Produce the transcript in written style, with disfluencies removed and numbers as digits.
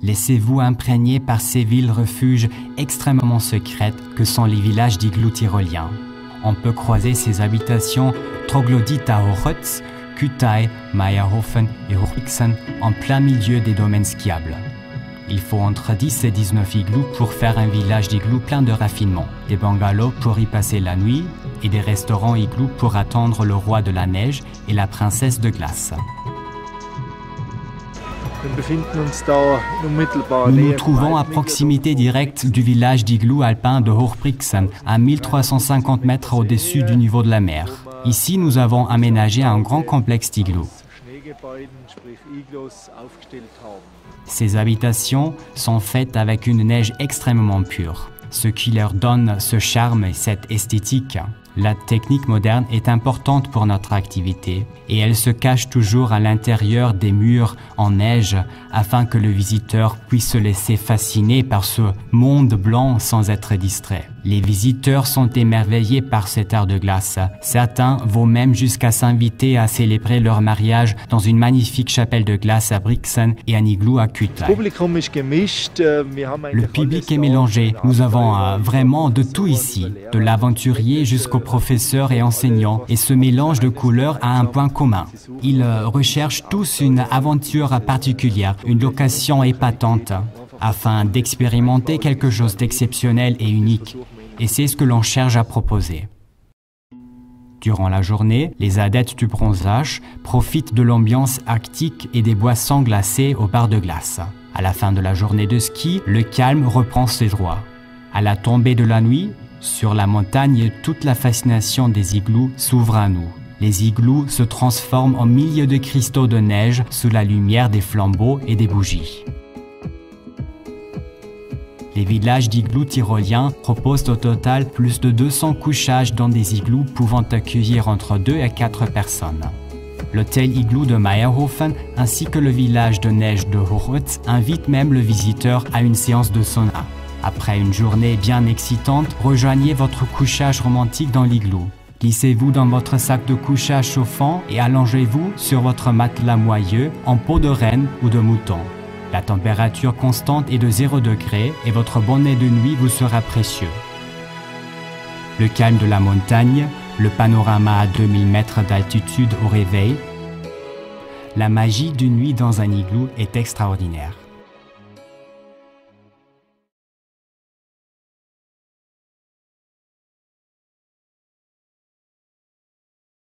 Laissez-vous imprégner par ces villes-refuges extrêmement secrètes que sont les villages d'igloo tyroliens. On peut croiser ces habitations troglodytes à Hochholz, Kütai, Mayerhofen et Hochbrixen en plein milieu des domaines skiables. Il faut entre 10 et 19 igloos pour faire un village d'igloo plein de raffinement, des bungalows pour y passer la nuit et des restaurants igloos pour attendre le roi de la neige et la princesse de glace. Nous nous trouvons à proximité directe du village d'igloo alpin de Hochbrixen, à 1350 mètres au-dessus du niveau de la mer. Ici, nous avons aménagé un grand complexe d'igloo. Ces habitations sont faites avec une neige extrêmement pure, ce qui leur donne ce charme et cette esthétique. La technique moderne est importante pour notre activité et elle se cache toujours à l'intérieur des murs en neige afin que le visiteur puisse se laisser fasciner par ce monde blanc sans être distrait. Les visiteurs sont émerveillés par cet art de glace. Certains vont même jusqu'à s'inviter à célébrer leur mariage dans une magnifique chapelle de glace à Brixen et un igloo à Kütai. Le public est mélangé. Nous avons vraiment de tout ici, de l'aventurier jusqu'au professeurs et enseignants, et ce mélange de couleurs a un point commun. Ils recherchent tous une aventure particulière, une location épatante, afin d'expérimenter quelque chose d'exceptionnel et unique. Et c'est ce que l'on cherche à proposer. Durant la journée, les adeptes du bronzage profitent de l'ambiance arctique et des boissons glacées au bar de glace. À la fin de la journée de ski, le calme reprend ses droits. À la tombée de la nuit, sur la montagne, toute la fascination des igloos s'ouvre à nous. Les igloos se transforment en milliers de cristaux de neige sous la lumière des flambeaux et des bougies. Les villages d'igloo tyroliens proposent au total plus de 200 couchages dans des igloos pouvant accueillir entre 2 et 4 personnes. L'hôtel igloo de Mayerhofen ainsi que le village de neige de Hochholz invitent même le visiteur à une séance de sauna. Après une journée bien excitante, rejoignez votre couchage romantique dans l'igloo. Glissez-vous dans votre sac de couchage chauffant et allongez-vous sur votre matelas moelleux en peau de renne ou de mouton. La température constante est de 0 degré et votre bonnet de nuit vous sera précieux. Le calme de la montagne, le panorama à 2000 mètres d'altitude au réveil, la magie d'une nuit dans un igloo est extraordinaire.